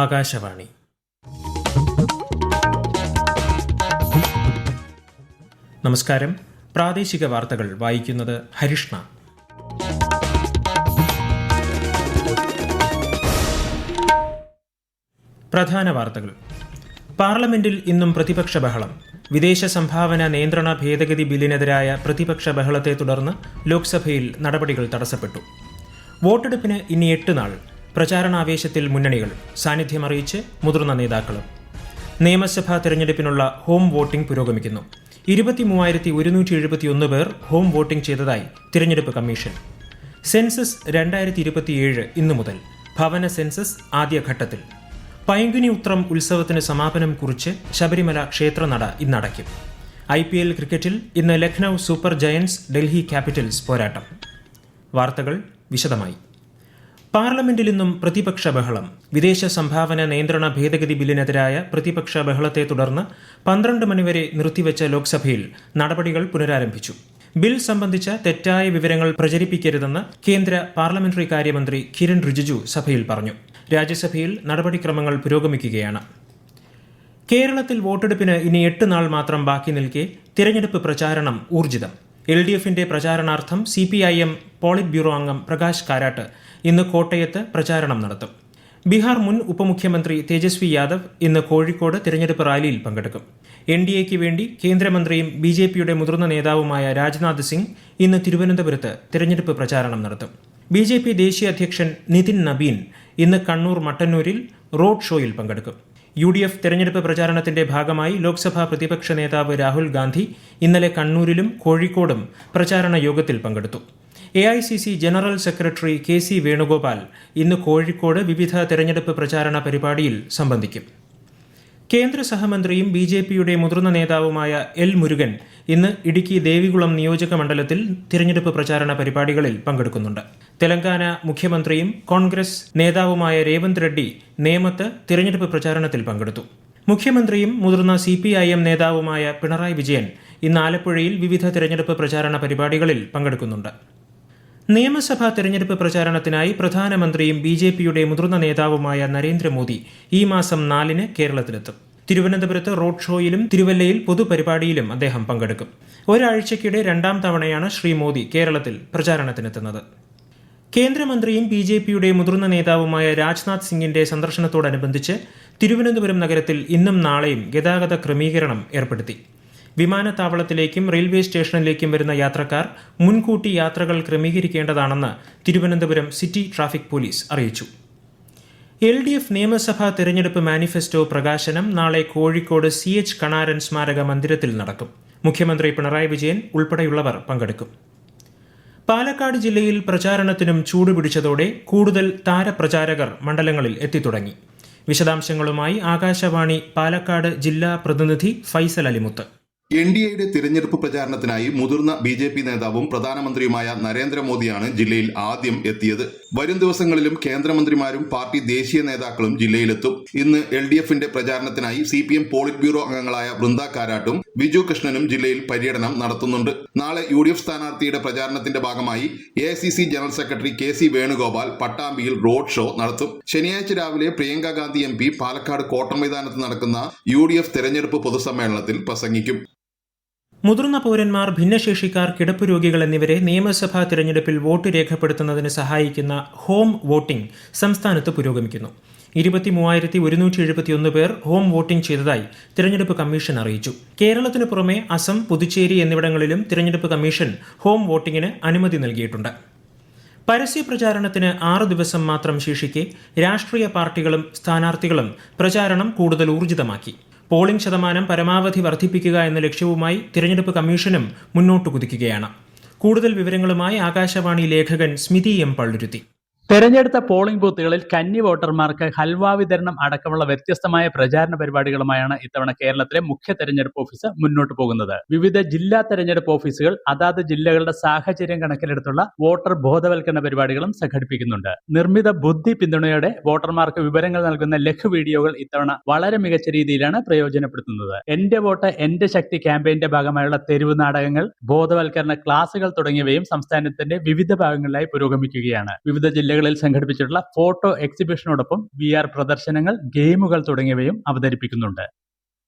ആകാശവാണി. നമസ്കാരം. പ്രാദേശിക വാർത്തകൾ വായിക്കുന്നത് ഹരിഷ്ണ. പ്രധാന വാർത്തകൾ. പാർലമെന്റിൽ ഇന്നും പ്രതിപക്ഷ ബഹളം. വിദേശ സംഭാവന നിയന്ത്രണ ഭേദഗതി ബില്ലിനെതിരായ പ്രതിപക്ഷ ബഹളത്തെ തുടർന്ന് ലോക്സഭയിൽ നടപടികൾ തടസ്സപ്പെട്ടു. വോട്ടെടുപ്പിന് ഇനി 8 നാൾ. പ്രചാരണാവേശത്തിൽ മുന്നണികൾ. സാന്നിധ്യമറിയിച്ച് മുതിർന്ന നേതാക്കളും. നിയമസഭാ തെരഞ്ഞെടുപ്പിനുള്ള ഹോം വോട്ടിംഗ് പുരോഗമിക്കുന്നു. 23,171 പേർ ഹോം വോട്ടിംഗ് ചെയ്തതായി തിരഞ്ഞെടുപ്പ് കമ്മീഷൻ. സെൻസസ് 2027 ഇന്നു മുതൽ. ഭവന സെൻസസ് ആദ്യഘട്ടത്തിൽ. പൈങ്കുനി ഉത്രം ഉത്സവത്തിന് സമാപനം കുറിച്ച് ശബരിമല ക്ഷേത്രനട ഇന്നടയ്ക്കും. IPL ക്രിക്കറ്റിൽ ഇന്ന് Lucknow super Giants Delhi Capitals പോരാട്ടം. വാർത്തകൾ വിശദമായി. പാർലമെന്റിൽ ഇന്നും പ്രതിപക്ഷ ബഹളം. വിദേശ സംഭാവന നിയന്ത്രണ ഭേദഗതി ബില്ലിനെതിരായ പ്രതിപക്ഷ ബഹളത്തെ തുടർന്ന് 12 മണിവരെ നിർത്തിവെച്ച ലോക്സഭയിൽ നടപടികൾ പുനരാരംഭിച്ചു. ബിൽ സംബന്ധിച്ച തെറ്റായ വിവരങ്ങൾ പ്രചരിപ്പിക്കരുതെന്ന് കേന്ദ്ര പാർലമെന്ററി കാര്യമന്ത്രി കിരൺ റിജിജു സഭയിൽ പറഞ്ഞു. രാജ്യസഭയിൽ നടപടിക്രമങ്ങൾ പുരോഗമിക്കുകയാണ്. കേരളത്തിൽ വോട്ടെടുപ്പിന് ഇനി 8 നാൾ മാത്രം ബാക്കി നിൽക്കെ തിരഞ്ഞെടുപ്പ് പ്രചാരണം ഊർജിതം. LDFന്റെ പ്രചാരണാർത്ഥം CPIM പോളിറ്റ് ബ്യൂറോ അംഗം പ്രകാശ് കാരാട്ട് ഇന്ന് കോട്ടയത്ത് പ്രചാരണം നടത്തും. ബീഹാർ മുൻ ഉപമുഖ്യമന്ത്രി തേജസ്വി യാദവ് ഇന്ന് കോഴിക്കോട് തിരഞ്ഞെടുപ്പ് റാലിയിൽ പങ്കെടുക്കും. NDAയ്ക്ക് വേണ്ടി കേന്ദ്രമന്ത്രിയും BJPയുടെ മുതിർന്ന നേതാവുമായ രാജ്നാഥ് സിംഗ് ഇന്ന് തിരുവനന്തപുരത്ത് തിരഞ്ഞെടുപ്പ് പ്രചാരണം നടത്തും. BJP ദേശീയ അധ്യക്ഷൻ നിതിൻ നബീൻ ഇന്ന് കണ്ണൂർ മട്ടന്നൂരിൽ റോഡ് ഷോയിൽ പങ്കെടുക്കും. UDF തെരഞ്ഞെടുപ്പ് പ്രചാരണത്തിന്റെ ഭാഗമായി ലോക്സഭാ പ്രതിപക്ഷ നേതാവ് രാഹുൽ ഗാന്ധി ഇന്നലെ കണ്ണൂരിലും കോഴിക്കോടും പ്രചാരണ യോഗത്തിൽ പങ്കെടുത്തു. AICC general secretary KC Venugopal ഇന്ന് കോഴിക്കോട് വിവിധ തെരഞ്ഞെടുപ്പ് പ്രചാരണ പരിപാടിയിൽ സംബന്ധിക്കും. കേന്ദ്ര സഹമന്ത്രിയും BJPയുടെ മുതിർന്ന നേതാവുമായ L മുരുകൻ ഇന്ന് ഇടുക്കി ദേവികുളം നിയോജക മണ്ഡലത്തിൽ തിരഞ്ഞെടുപ്പ് പ്രചാരണ പരിപാടികളിൽ പങ്കെടുക്കുന്നുണ്ട്. തെലങ്കാന മുഖ്യമന്ത്രിയും കോൺഗ്രസ് നേതാവുമായ രേവന്ത് റെഡ്ഡി നേമത്ത് തിരഞ്ഞെടുപ്പ് പ്രചാരണത്തിൽ പങ്കെടുത്തു. മുഖ്യമന്ത്രിയും മുതിർന്ന CPIM നേതാവുമായ പിണറായി വിജയൻ ഇന്ന് ആലപ്പുഴയിൽ വിവിധ തിരഞ്ഞെടുപ്പ് പ്രചാരണ പരിപാടികളിൽ പങ്കെടുക്കുന്നുണ്ട്. നിയമസഭാ തെരഞ്ഞെടുപ്പ് പ്രചാരണത്തിനായി പ്രധാനമന്ത്രിയും BJPയുടെ മുതിർന്ന നേതാവുമായ നരേന്ദ്രമോദി ഈ മാസം 4-ന് കേരളത്തിലെത്തും. തിരുവനന്തപുരത്ത് റോഡ് ഷോയിലും തിരുവല്ലയിൽ പൊതുപരിപാടിയിലും അദ്ദേഹം പങ്കെടുക്കും. ഒരാഴ്ചയ്ക്കിടെ 2ാം തവണയാണ് ശ്രീ മോദി കേരളത്തിൽ പ്രചാരണത്തിനെത്തുന്നത്. കേന്ദ്രമന്ത്രിയും BJPയുടെ മുതിർന്ന നേതാവുമായ രാജ്നാഥ് സിംഗിന്റെ സന്ദർശനത്തോടനുബന്ധിച്ച് തിരുവനന്തപുരം നഗരത്തിൽ ഇന്നും നാളെയും ഗതാഗത ക്രമീകരണം ഏർപ്പെടുത്തി. വിമാനത്താവളത്തിലേക്കും റെയിൽവേ സ്റ്റേഷനിലേക്കും വരുന്ന യാത്രക്കാർ മുൻകൂട്ടി യാത്രകൾ ക്രമീകരിക്കേണ്ടതാണെന്ന് തിരുവനന്തപുരം സിറ്റി ട്രാഫിക് പോലീസ് അറിയിച്ചു. LDF നിയമസഭാ തെരഞ്ഞെടുപ്പ് മാനിഫെസ്റ്റോ പ്രകാശനം നാളെ കോഴിക്കോട് CH കണാരൻ സ്മാരക മന്ദിരത്തിൽ നടക്കും. മുഖ്യമന്ത്രി പിണറായി വിജയൻ ഉൾപ്പെടെയുള്ളവർ പങ്കെടുക്കും. പാലക്കാട് ജില്ലയിൽ പ്രചാരണത്തിനും ചൂടുപിടിച്ചതോടെ കൂടുതൽ താരപ്രചാരകർ മണ്ഡലങ്ങളിൽ എത്തിത്തുടങ്ങി. വിശദാംശങ്ങളുമായി ആകാശവാണി പാലക്കാട് ജില്ലാ പ്രതിനിധി ഫൈസൽ അലിമുത്ത്. NDAയുടെ തിരഞ്ഞെടുപ്പ് പ്രചാരണത്തിനായി മുതിർന്ന BJP നേതാവും പ്രധാനമന്ത്രിയുമായ നരേന്ദ്രമോദിയാണ് ജില്ലയിൽ ആദ്യം എത്തിയത്. വരും ദിവസങ്ങളിലും കേന്ദ്രമന്ത്രിമാരും പാർട്ടി ദേശീയ നേതാക്കളും ജില്ലയിലെത്തും. ഇന്ന് LDFന്റെ പ്രചാരണത്തിനായി CPM പോളിറ്റ് ബ്യൂറോ അംഗങ്ങളായ വൃന്ദ കാരാട്ടും വിജു കൃഷ്ണനും ജില്ലയിൽ പര്യടനം നടത്തുന്നുണ്ട്. നാളെ UDF സ്ഥാനാർത്ഥിയുടെ പ്രചാരണത്തിന്റെ ഭാഗമായി AICC general secretary KC Venugopal പട്ടാമ്പിയിൽ റോഡ് ഷോ നടത്തും. ശനിയാഴ്ച രാവിലെ പ്രിയങ്ക ഗാന്ധി MP പാലക്കാട് കോട്ട മൈതാനത്ത് നടക്കുന്ന UDF തെരഞ്ഞെടുപ്പ് പൊതുസമ്മേളനത്തിൽ പ്രസംഗിക്കും. മുതിർന്ന പൗരന്മാർ, ഭിന്നശേഷിക്കാർ, കിടപ്പ് രോഗികൾ എന്നിവരെ നിയമസഭാ തിരഞ്ഞെടുപ്പിൽ വോട്ട് രേഖപ്പെടുത്തുന്നതിന് സഹായിക്കുന്ന ഹോം വോട്ടിംഗ് സംസ്ഥാനത്ത് പുരോഗമിക്കുന്നു. 23,171 പേർ ഹോം വോട്ടിംഗ് ചെയ്തതായി തിരഞ്ഞെടുപ്പ് കമ്മീഷൻ അറിയിച്ചു. കേരളത്തിനു പുറമെ അസം, പുതുച്ചേരി എന്നിവിടങ്ങളിലും തിരഞ്ഞെടുപ്പ് കമ്മീഷൻ ഹോം വോട്ടിംഗിന് അനുമതി നൽകിയിട്ടുണ്ട്. പരസ്യപ്രചാരണത്തിന് 6 ദിവസം മാത്രം ശേഷിക്കെ രാഷ്ട്രീയ പാർട്ടികളും സ്ഥാനാർത്ഥികളും പ്രചാരണം കൂടുതൽ ഊർജിതമാക്കി. പോളിംഗ് ശതമാനം പരമാവധി വർദ്ധിപ്പിക്കുക എന്ന ലക്ഷ്യവുമായി തിരഞ്ഞെടുപ്പ് കമ്മീഷനും മുന്നോട്ട് കുതിക്കുകയാണ്. കൂടുതൽ വിവരങ്ങളുമായി ആകാശവാണി ലേഖകൻ സ്മിതി M പള്ളുരുത്തി. തെരഞ്ഞെടുത്ത പോളിംഗ് ബൂത്തുകളിൽ കന്നി വോട്ടർമാർക്ക് ഹൽവ വിതരണം അടക്കമുള്ള വ്യത്യസ്തമായ പ്രചാരണ പരിപാടികളുമായാണ് ഇത്തവണ കേരളത്തിലെ മുഖ്യ തെരഞ്ഞെടുപ്പ് ഓഫീസ് മുന്നോട്ട് പോകുന്നത്. വിവിധ ജില്ലാ തെരഞ്ഞെടുപ്പ് ഓഫീസുകൾ അതാത് ജില്ലകളുടെ സാഹചര്യം കണക്കിലെടുത്തുള്ള വോട്ടർ ബോധവൽക്കരണ പരിപാടികളും സംഘടിപ്പിക്കുന്നുണ്ട്. നിർമ്മിത ബുദ്ധി പിന്തുണയോടെ വോട്ടർമാർക്ക് വിവരങ്ങൾ നൽകുന്ന ലഘു വീഡിയോകൾ ഇത്തവണ വളരെ മികച്ച രീതിയിലാണ് പ്രയോജനപ്പെടുത്തുന്നത്. എന്റെ വോട്ട് എന്റെ ശക്തി ക്യാമ്പയിന്റെ ഭാഗമായുള്ള തെരുവ് നാടകങ്ങൾ, ബോധവൽക്കരണ ക്ലാസുകൾ തുടങ്ങിയവയും സംസ്ഥാനത്തിന്റെ വിവിധ ഭാഗങ്ങളിലായി പുരോഗമിക്കുകയാണ്. വിവിധ ജില്ലകളിൽ ബൂത്തുകളിൽ സംഘടിപ്പിച്ചിട്ടുള്ള ഫോട്ടോ എക്സിബിഷനോടൊപ്പം VR പ്രദർശനങ്ങൾ, ഗെയിമുകൾ തുടങ്ങിയവയും അവതരിപ്പിക്കുന്നുണ്ട്.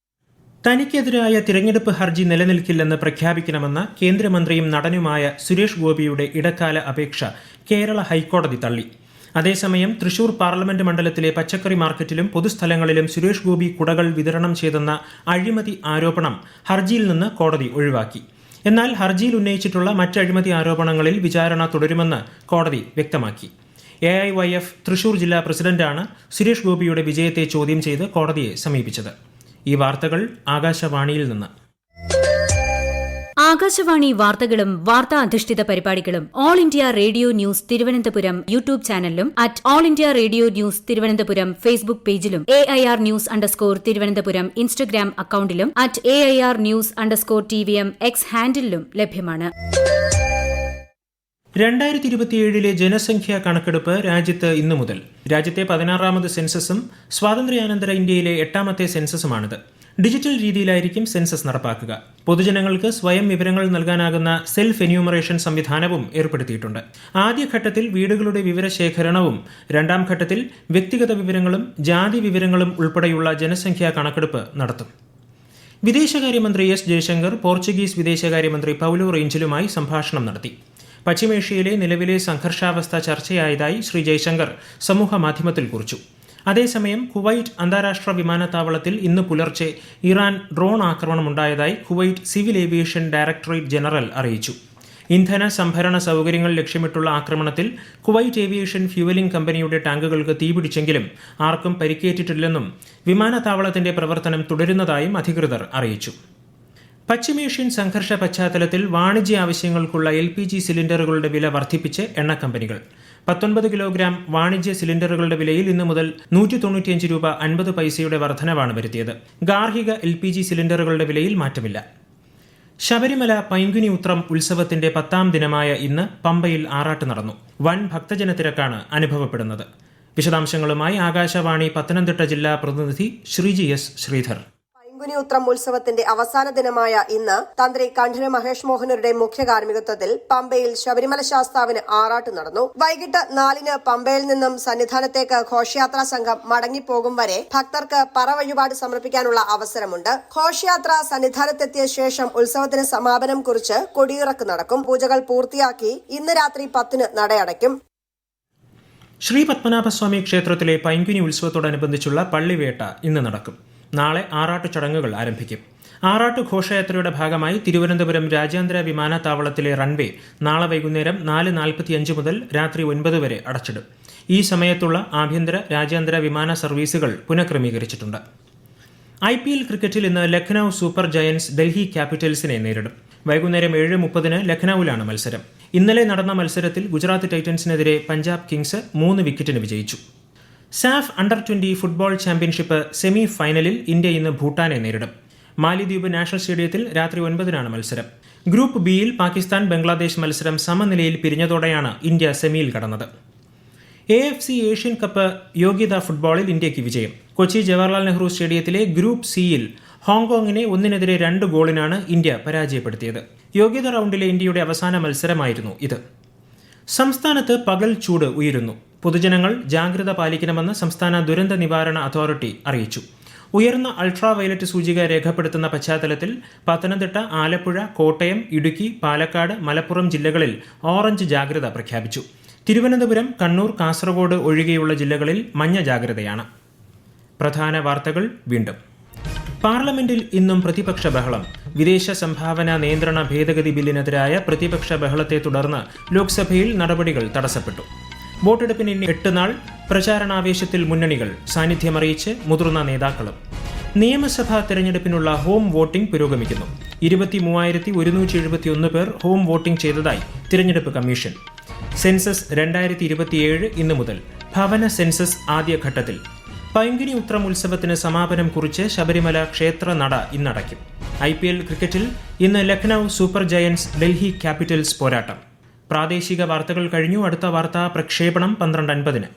തനിക്കെതിരായ തിരഞ്ഞെടുപ്പ് ഹർജി നിലനിൽക്കില്ലെന്ന് പ്രഖ്യാപിക്കണമെന്ന കേന്ദ്രമന്ത്രിയും നടനുമായ സുരേഷ് ഗോപിയുടെ ഇടക്കാല അപേക്ഷ കേരള ഹൈക്കോടതി തള്ളി. അതേസമയം തൃശൂർ പാർലമെന്റ് മണ്ഡലത്തിലെ പച്ചക്കറി മാർക്കറ്റിലും പൊതുസ്ഥലങ്ങളിലും സുരേഷ് ഗോപി കുടകൾ വിതരണം ചെയ്തെന്ന അഴിമതി ആരോപണം ഹർജിയിൽ നിന്ന് കോടതി ഒഴിവാക്കി. എന്നാൽ ഹർജിയിൽ ഉന്നയിച്ചിട്ടുള്ള മറ്റ് അഴിമതി ആരോപണങ്ങളിൽ വിചാരണ തുടരുമെന്ന് കോടതി വ്യക്തമാക്കി. AIYF തൃശൂർ ജില്ലാ പ്രസിഡന്റാണ് സുരേഷ് ഗോപിയുടെ വിജയത്തെ ചോദ്യം ചെയ്ത് കോടതിയെ സമീപിച്ചത്. ഈ വാർത്തകൾ ആകാശവാണിയിൽ നിന്ന്. ആകാശവാണി വാർത്തകളും വാർത്താ അധിഷ്ഠിത പരിപാടികളും All India Radio News Thiruvananthapuram YouTube ചാനലിലും All India Radio News Thiruvananthapuram Facebook പേജിലും AIR News തിരുവനന്തപുരം ഇൻസ്റ്റഗ്രാം അക്കൌണ്ടിലും AIR News TVM X ഹാൻഡിലും ലഭ്യമാണ്. 2027 ജനസംഖ്യാ കണക്കെടുപ്പ് രാജ്യത്ത് ഇന്നു മുതൽ. രാജ്യത്തെ 16ാമത് സെൻസസും സ്വാതന്ത്ര്യാനന്തര ഇന്ത്യയിലെ 8ാമത്തെ സെൻസസുമാണിത്. ഡിജിറ്റൽ രീതിയിലായിരിക്കും സെൻസസ് നടപ്പാക്കുക. പൊതുജനങ്ങൾക്ക് സ്വയം വിവരങ്ങൾ നൽകാനാകുന്ന സെൽഫ് എന്യൂമറേഷൻ സംവിധാനവും ഏർപ്പെടുത്തിയിട്ടുണ്ട്. ആദ്യഘട്ടത്തിൽ വീടുകളുടെ വിവരശേഖരണവും രണ്ടാം ഘട്ടത്തിൽ വ്യക്തിഗത വിവരങ്ങളും ജാതി വിവരങ്ങളും ഉൾപ്പെടെയുള്ള ജനസംഖ്യാ കണക്കെടുപ്പ് നടത്തും. വിദേശകാര്യമന്ത്രി S. ജയശങ്കർ പോർച്ചുഗീസ് വിദേശകാര്യമന്ത്രി പൌലോ റേഞ്ചലുമായി സംഭാഷണം നടത്തി. പശ്ചിമേഷ്യയിലെ നിലവിലെ സംഘർഷാവസ്ഥ ചർച്ചയായതായി ശ്രീ ജയശങ്കർ സമൂഹമാധ്യമത്തിൽ കുറിച്ചു. അതേസമയം കുവൈറ്റ് അന്താരാഷ്ട്ര വിമാനത്താവളത്തിൽ ഇന്ന് പുലർച്ചെ ഇറാൻ ഡ്രോൺ ആക്രമണമുണ്ടായതായി Kuwait civil aviation directorate general അറിയിച്ചു. ഇന്ധന സംഭരണ സൌകര്യങ്ങൾ ലക്ഷ്യമിട്ടുള്ള ആക്രമണത്തിൽ കുവൈറ്റ് ഏവിയേഷൻ ഫ്യൂവലിംഗ് കമ്പനിയുടെ ടാങ്കുകൾക്ക് തീപിടിച്ചെങ്കിലും ആർക്കും പരിക്കേറ്റിട്ടില്ലെന്നും വിമാനത്താവളത്തിന്റെ പ്രവർത്തനം തുടരുന്നതായും അധികൃതർ അറിയിച്ചു. പശ്ചിമേഷ്യൻ സംഘർഷ പശ്ചാത്തലത്തിൽ വാണിജ്യ ആവശ്യങ്ങൾക്കുള്ള LPG സിലിണ്ടറുകളുടെ വില വർദ്ധിപ്പിച്ച് എണ്ണക്കമ്പനികൾ. 19 കിലോഗ്രാം വാണിജ്യ സിലിണ്ടറുകളുടെ വിലയിൽ ഇന്നു മുതൽ 195 രൂപ 50 പൈസയുടെ വർധനവാണ് വരുത്തിയത്. ഗാർഹിക LPG സിലിണ്ടറുകളുടെ വിലയിൽ മാറ്റമില്ല. ശബരിമല പൈങ്കുനി ഉത്രം ഉത്സവത്തിന്റെ 10ാം ദിനമായ ഇന്ന് പമ്പയിൽ ആറാട്ട് നടന്നു. വൻ ഭക്തജനത്തിരക്കാണ് അനുഭവപ്പെടുന്നത്. വിശദാംശങ്ങളുമായി ആകാശവാണി പത്തനംതിട്ട ജില്ലാ പ്രതിനിധി ശ്രീജി S. ശ്രീധർ. പൈങ്കുനി ഉത്രം ഉത്സവത്തിന്റെ അവസാന ദിനമായ ഇന്ന് തന്ത്രി കണ്ഠര് മഹേഷ് മോഹനരുടെ മുഖ്യ കാർമ്മികത്വത്തിൽ പമ്പയിൽ ശബരിമല ശാസ്താവിന് ആറാട്ട് നടന്നു. വൈകിട്ട് 4-ന് പമ്പയിൽ നിന്നും സന്നിധാനത്തേക്ക് ഘോഷയാത്രാ സംഘം മടങ്ങിപ്പോകും വരെ ഭക്തർക്ക് പറ വഴിപാട് സമർപ്പിക്കാനുള്ള അവസരമുണ്ട്. ഘോഷയാത്ര സന്നിധാനത്തെത്തിയ ശേഷം ഉത്സവത്തിന് സമാപനം കുറിച്ച് കൊടിയിറക്ക് നടക്കും. പൂജകൾ പൂർത്തിയാക്കി ഇന്ന് രാത്രി 10-ന് നടയടയ്ക്കും. ശ്രീ പത്മനാഭസ്വാമി ക്ഷേത്രത്തിലെ പൈങ്കുനി ഉത്സവത്തോടനുബന്ധിച്ചുള്ള പള്ളിവേട്ട ഇന്ന് നടക്കും. നാളെ ആറാട്ട് ചടങ്ങുകൾ ആരംഭിക്കും. ആറാട്ട് ഘോഷയാത്രയുടെ ഭാഗമായി തിരുവനന്തപുരം രാജ്യാന്തര വിമാനത്താവളത്തിലെ റൺവേ നാളെ വൈകുന്നേരം 4:45 മുതൽ രാത്രി 9 വരെ അടച്ചിടും. ഈ സമയത്തുള്ള ആഭ്യന്തര രാജ്യാന്തര വിമാന സർവീസുകൾ പുനഃക്രമീകരിച്ചിട്ടുണ്ട്. IPL ക്രിക്കറ്റിൽ ഇന്ന് ലക്നൌ സൂപ്പർ ജയന്റ്സ് ഡൽഹി ക്യാപിറ്റൽസിനെ നേരിടും. വൈകുന്നേരം 7:30 ലക്നൌവിലാണ് മത്സരം. ഇന്നലെ നടന്ന മത്സരത്തിൽ ഗുജറാത്ത് ടൈറ്റൻസിനെതിരെ പഞ്ചാബ് കിങ്സ് 3 വിക്കറ്റിന് വിജയിച്ചു. സാഫ് അണ്ടർ-20 ഫുട്ബോൾ ചാമ്പ്യൻഷിപ്പ് സെമി ഫൈനലിൽ ഇന്ത്യ ഇന്ന് ഭൂട്ടാനെ നേരിടും. മാലിദ്വീപ് നാഷണൽ സ്റ്റേഡിയത്തിൽ രാത്രി 9-നാണ് മത്സരം. ഗ്രൂപ്പ് ബിയിൽ പാകിസ്ഥാൻ ബംഗ്ലാദേശ് മത്സരം സമനിലയിൽ പിരിഞ്ഞതോടെയാണ് ഇന്ത്യ സെമിയിൽ കടന്നത്. AFC ഏഷ്യൻ കപ്പ് യോഗ്യതാ ഫുട്ബോളിൽ ഇന്ത്യയ്ക്ക് വിജയം. കൊച്ചി ജവഹർലാൽ നെഹ്റു സ്റ്റേഡിയത്തിലെ ഗ്രൂപ്പ് സിയിൽ ഹോങ്കോങ്ങിനെ 1-നെതിരെ 2 ഗോളിനാണ് ഇന്ത്യ പരാജയപ്പെടുത്തിയത്. യോഗ്യതാ റൌണ്ടിലെ ഇന്ത്യയുടെ അവസാന മത്സരമായിരുന്നു ഇത്. സംസ്ഥാനത്ത് പകൽ ചൂട് ഉയരുന്നു. പൊതുജനങ്ങൾ ജാഗ്രത പാലിക്കണമെന്ന് സംസ്ഥാന ദുരന്ത നിവാരണ അതോറിറ്റി അറിയിച്ചു. ഉയർന്ന അൾട്രാ വയലറ്റ് സൂചിക രേഖപ്പെടുത്തുന്ന പശ്ചാത്തലത്തിൽ പത്തനംതിട്ട, ആലപ്പുഴ, കോട്ടയം, ഇടുക്കി, പാലക്കാട്, മലപ്പുറം ജില്ലകളിൽ ഓറഞ്ച് ജാഗ്രത പ്രഖ്യാപിച്ചു. തിരുവനന്തപുരം, കണ്ണൂർ, കാസർഗോഡ് ഒഴികെയുള്ള ജില്ലകളിൽ മഞ്ഞ ജാഗ്രതയാണ്. പ്രധാന വാർത്തകൾ വീണ്ടും. പാർലമെന്റിൽ ഇന്നും പ്രതിപക്ഷ ബഹളം. വിദേശ സംഭാവന നിയന്ത്രണ ഭേദഗതി ബില്ലിനെതിരായ പ്രതിപക്ഷ ബഹളത്തെ തുടർന്ന് ലോക്സഭയിൽ നടപടികൾ തടസ്സപ്പെട്ടു. വോട്ടെടുപ്പിന് 8 നാൾ. പ്രചാരണാവേശത്തിൽ മുന്നണികൾ. സാന്നിധ്യമറിയിച്ച് മുതിർന്ന നേതാക്കളും. നിയമസഭാ തെരഞ്ഞെടുപ്പിനുള്ള ഹോം വോട്ടിംഗ് പുരോഗമിക്കുന്നു. 23,171 പേർ ഹോം വോട്ടിംഗ് ചെയ്തതായി തിരഞ്ഞെടുപ്പ് കമ്മീഷൻ. സെൻസസ് 2027 ഇന്നു മുതൽ. ഭവന സെൻസസ് ആദ്യഘട്ടത്തിൽ. പൈങ്കുനി ഉത്രം ഉത്സവത്തിന് സമാപനം കുറിച്ച് ശബരിമല ക്ഷേത്ര നട ഇന്നടയ്ക്കും. IPL ക്രിക്കറ്റിൽ ഇന്ന് Lucknow super Giants Delhi Capitals പോരാട്ടം. പ്രാദേശിക വാർത്തകൾ കഴിഞ്ഞു. അടുത്ത വാർത്താ പ്രക്ഷേപണം 12:50-ന്.